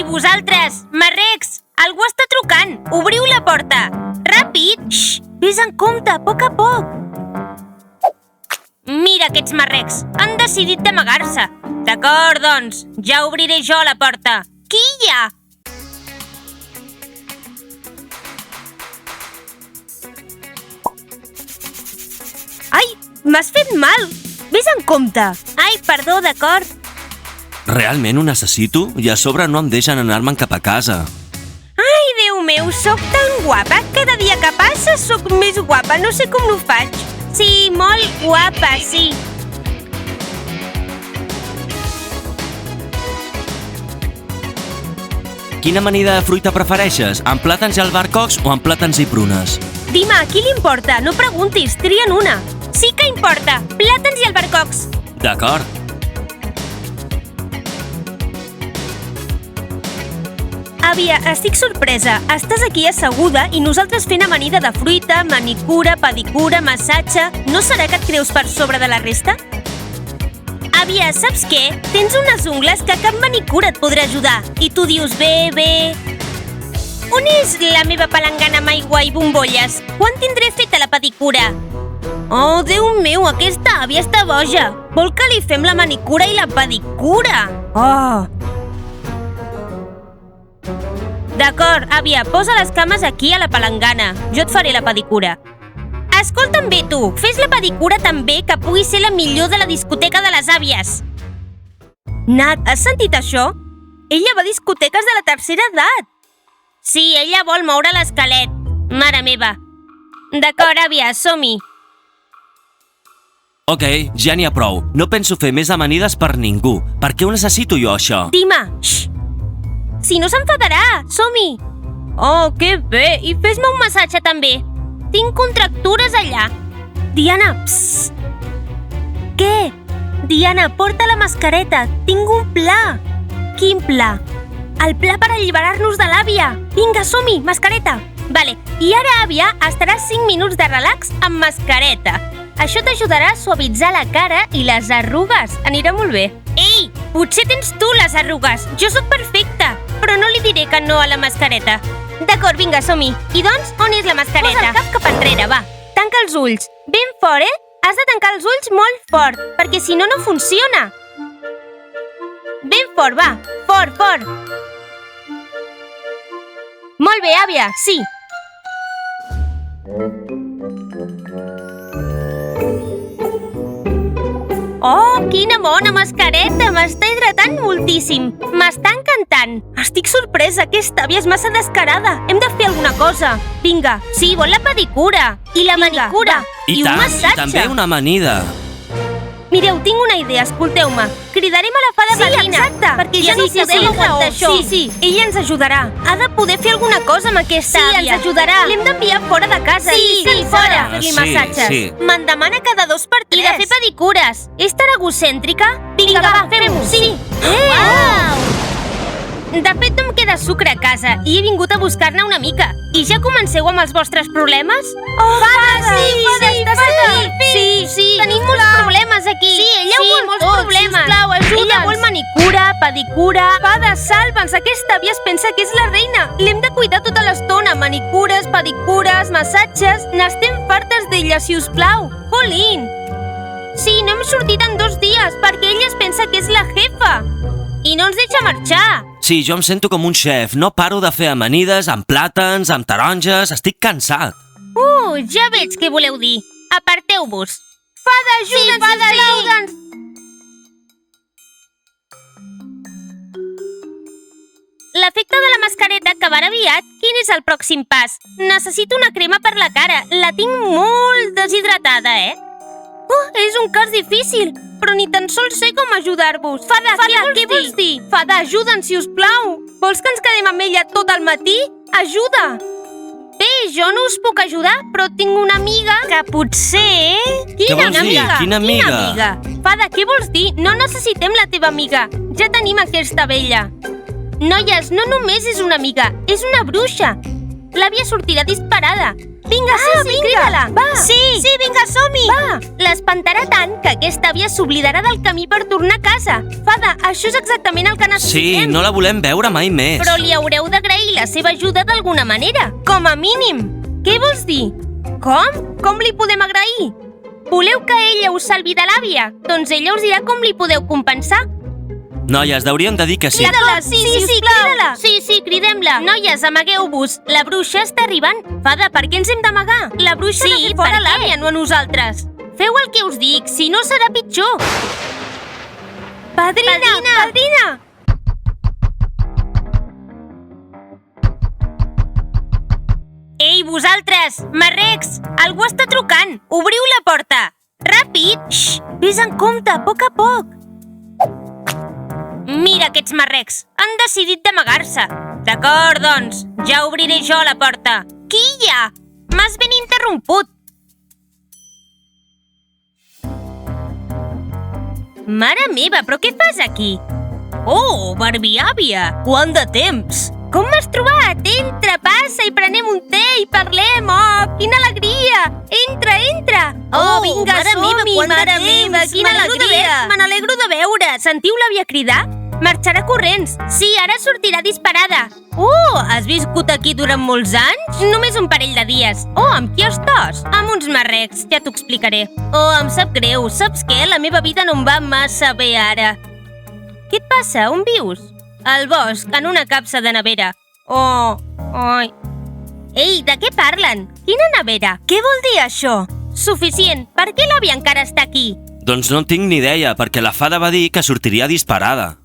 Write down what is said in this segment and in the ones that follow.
vosaltres! Marrecs! Algú està trucant! Obriu la porta! Ràpid! Xxt! Ves en compte, a poc a poc! Mira aquests marrecs! Han decidit d'amagar-se! D'acord, doncs, ja obriré jo la porta! Qui hi ha? Ai, m'has fet mal! Ves en compte! Ai, perdó, d'acord. Realment ho necessito? I a sobre no em deixen anar-me'n cap a casa. Ai, Déu meu, sóc tan guapa! Cada dia que passa sóc més guapa, no sé com ho faig. Sí, molt guapa, sí. Quina amanida de fruita prefereixes? Amb plàtans i albercocs o amb plàtans i prunes? Dima, a qui li importa? No preguntis, trien una. Sí que importa! Plàtans i albercocs. D'acord. Àvia, estic sorpresa. Estàs aquí asseguda i nosaltres fent amanida de fruita, manicura, pedicura, massatge... No serà que et creus per sobre de la resta? Àvia, saps què? Tens unes ungles que cap manicura et podrà ajudar. I tu dius bé... On és la meva palangana amb aigua i bombolles? Quan tindré feta la pedicura? Oh, Déu meu, aquesta àvia està boja. Vol que li fem la manicura i la pedicura. Oh! D'acord, àvia, posa les cames aquí a la palangana. Jo et faré la pedicura. Escolta'm bé, tu. Fes la pedicura també, que pugui ser la millor de la discoteca de les àvies. Nat, has sentit això? Ella va a discoteques de la tercera edat. Sí, ella vol moure l'esquelet. Mare meva. D'acord, àvia, som-hi. Ok, ja n'hi ha prou. No penso fer més amanides per ningú. Per què ho necessito jo, això? Dima, xxt. Si no s'enfadarà, som-hi! Oh, que bé! I fes-me un massatge també. Tinc contractures allà. Diana, psst! Què? Diana, porta la mascareta. Tinc un pla. Quin pla? El pla per alliberar-nos de l'àvia. Vinga, som-hi, mascareta. Vale, i ara, àvia, estaràs 5 minuts de relax amb mascareta. Això t'ajudarà a suavitzar la cara i les arrugues. Anirà molt bé. Ei, potser tens tu les arrugues. Jo sóc perfecta, però no li diré que no a la mascareta. D'acord, vinga, som-hi. I doncs, on és la mascareta? Posa el cap enrere, va. Tanca els ulls. Ben fort, eh? Has de tancar els ulls molt fort, perquè si no, no funciona. Ben fort, va. Fort, fort. Molt bé, àvia, sí. Oh, quina bona mascareta! M'està hidratant moltíssim. M'està encantant. Estic sorpresa, aquesta àvia és massa descarada. Hem de fer alguna cosa. Vinga, sí, vol la pedicura. I la manicura. I un tant, massatge. i també una amanida. Mireu, tinc una idea, escolteu-me. Cridarem a la fada Padrina. Exacte. Perquè ja no podem aguantar això. Sí, ella ens ajudarà. Ha de poder fer alguna cosa amb aquesta àvia. Sí, ens ajudarà. L'hem d'enviar fora de casa. Sí, fora. Fer-li massatges. Sí. Me'n demana cada 2 per 3. I de fer pedicures. És tan egocèntrica? Vinga, va, fem-ho. Sí. Uau! De fet, no em queda sucre a casa i he vingut a buscar-ne una mica. I ja comenceu amb els vostres problemes? Oh, fada! Sí, tenim molts problemes aquí. Sí, ella vol molts problemes. Sisplau, ajuda'ns. Ella vol manicura, pedicura... Fada, salva'ns, aquesta àvia es pensa que és la reina. L'hem de cuidar tota l'estona. Manicures, pedicures, massatges... N'estem fartes d'ella, si us plau. Jolín! Sí, no hem sortit en 2 dies perquè ella es pensa que és la jefa. I no ens deixa marxar. Sí, jo em sento com un xef. No paro de fer amanides amb plàtans, amb taronges... Estic cansat. Ja veig què voleu dir. Aparteu-vos. Fada, ajuda'ns, sisplau. L'efecte de la mascareta acabarà aviat. Quin és el pròxim pas? Necessito una crema per la cara. La tinc molt deshidratada, és un cas difícil, però ni tan sols sé com ajudar-vos. Fada, què vols dir? Fada, ajuda'ns, si us plau. Vols que ens quedem amb ella tot el matí? Ajuda! Bé, jo no us puc ajudar, però tinc una amiga que potser... Què vols dir? Quina amiga? Fada, què vols dir? No necessitem la teva amiga. Ja tenim aquesta vella. Noies, no només és una amiga, és una bruixa. L'àvia sortirà disparada. Vinga, sí, crida-la. Va. Sí, vinga, som-hi. Va. L'espantarà tant que aquesta àvia s'oblidarà del camí per tornar a casa. Fada, això és exactament el que necessitem. Sí, no la volem veure mai més. Però li haureu d'agrair la seva ajuda d'alguna manera. Com a mínim. Què vols dir? Com? Com li podem agrair? Voleu que ella us salvi de l'àvia? Doncs ella us dirà com li podeu compensar. Noies, hauríem de dir que sí. Crida-la, sí, crida-la. Sí, cridem-la. Noies, amagueu-vos. La bruixa està arribant. Fada, per què ens hem d'amagar? La bruixa ha de fer fora l'àvia, no a nosaltres. Feu el que us dic, si no serà pitjor. Padrina! Ei, vosaltres! Marrecs! Algú està trucant! Obriu la porta! Ràpid! Xxt! Ves en compte, a poc. Mira aquests marrecs! Han decidit d'amagar-se! D'acord, doncs, ja obriré jo la porta. Qui hi ha? M'has ben interromput! Mare meva, però què fas aquí? Oh, barbiàvia! Quant de temps! Com m'has trobat? Entra, passa i prenem un té i parlem! Oh, quina alegria! Entra! Oh, vinga, som-hi! Mare meva, quina alegria! Me n'alegro de veure! Sentiu l'àvia cridar? Marxarà corrents! Sí, ara sortirà disparada! Oh, has viscut aquí durant molts anys? Només un parell de dies. Oh, amb qui estàs? Amb uns marrecs, ja t'ho explicaré. Oh, em sap greu, saps què? La meva vida no em va massa bé ara. Què et passa? On vius? Al bosc, en una capsa de nevera. Oh, oi. Ei, de què parlen? Quina nevera? Què vol dir això? Suficient. Per què l'àvia encara està aquí? Doncs no en tinc ni idea, perquè la fada va dir que sortiria disparada.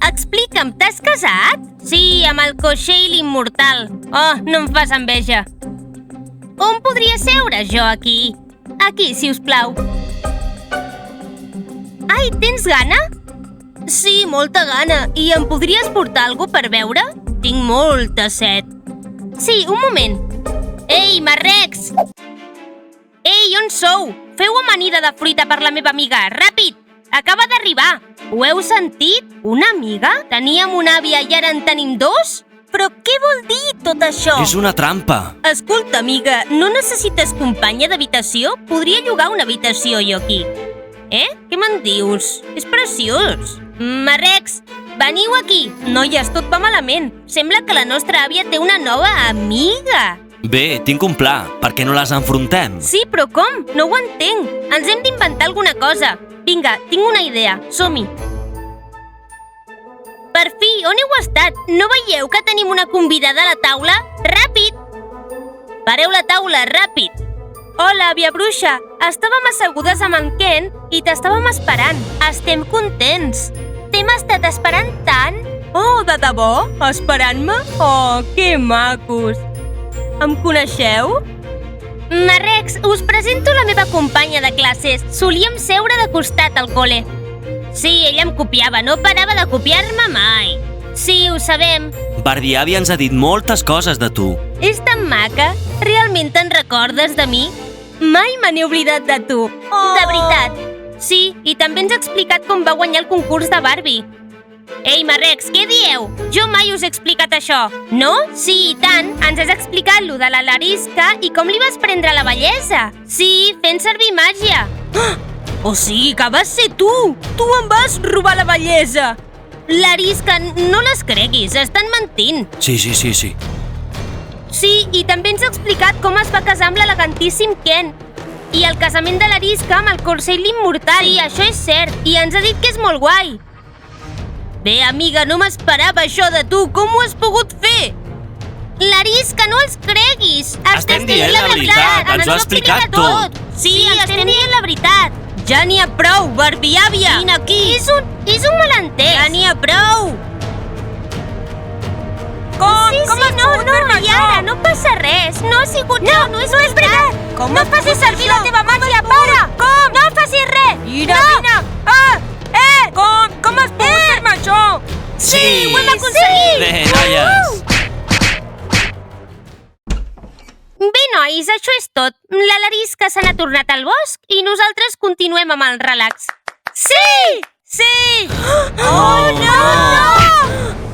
Explica'm, t'has casat? Sí, amb el coixer l'immortal. Oh, no em fas enveja. On podria seure jo aquí? Aquí, si us plau. Ai, tens gana? Sí, molta gana. I em podries portar alguna per beure? Tinc molta set. Sí, un moment. Ei, marrecs! Ei, on sou? Feu amanida de fruita per la meva amiga. Ràpid! Acaba d'arribar. Ho heu sentit? Una amiga? Teníem una àvia i ara en tenim dos? Però què vol dir tot això? És una trampa. Escolta, amiga, no necessites companya d'habitació? Podria llogar una habitació jo aquí. Què me'n dius? És preciós. Marrecs, veniu aquí. Noies, tot va malament. Sembla que la nostra àvia té una nova amiga. Bé, tinc un pla. Per què no les enfrontem? Sí, però com? No ho entenc. Ens hem d'inventar alguna cosa. Vinga, tinc una idea. Som-hi. Per fi, on heu estat? No veieu que tenim una convidada a la taula? Ràpid! Pareu la taula, ràpid! Hola, àvia bruixa. Estàvem assegudes amb en Ken i t'estàvem esperant. Estem contents. T'hem estat esperant tant. Oh, de debò? Esperant-me? Oh, que macos. Em coneixeu? Marrecs, us presento la meva companya de classes. Solíem seure de costat al col·le. Sí, ella em copiava, no parava de copiar-me mai. Sí, ho sabem. Barbiàvia ens ha dit moltes coses de tu. És tan maca. Realment te'n recordes de mi? Mai me n'he oblidat de tu. Oh. De veritat. Sí, i també ens ha explicat com va guanyar el concurs de Barbie. Ei, marrecs, què dieu? Jo mai us he explicat això. No? Sí, i tant. Ens has explicat lo de la Larisca i com li vas prendre la bellesa. Sí, fent servir màgia. O sigui que vas ser tu! Tu em vas robar la bellesa! Larisca, no les creguis, estan mentint. Sí. Sí, i també ens ha explicat com es va casar amb l'elegantíssim Ken. I el casament de Larisca amb el Corcell immortal. Sí, això és cert. I ens ha dit que és molt guai. Bé, amiga, no m'esperava això de tu. Com ho has pogut fer? Larisca, no els creguis. Estem dient la veritat. Ens ho ha explicat tot. Sí, estem dient la veritat. Ja n'hi ha prou, barbiàvia. Vine aquí. És un malentès. Ja n'hi ha prou. Com has pogut fer-me això? Ara, no passa res. No ha sigut no és veritat. No facis servir la teva màgia, para. Com? No facis res. Vine. Com has pogut fer-me això? Sí, ho hem aconseguit. Bé, noies. Bé, nois, això és tot. La Larisca se n'ha tornat al bosc i nosaltres continuem amb el relax. Sí! Oh, no!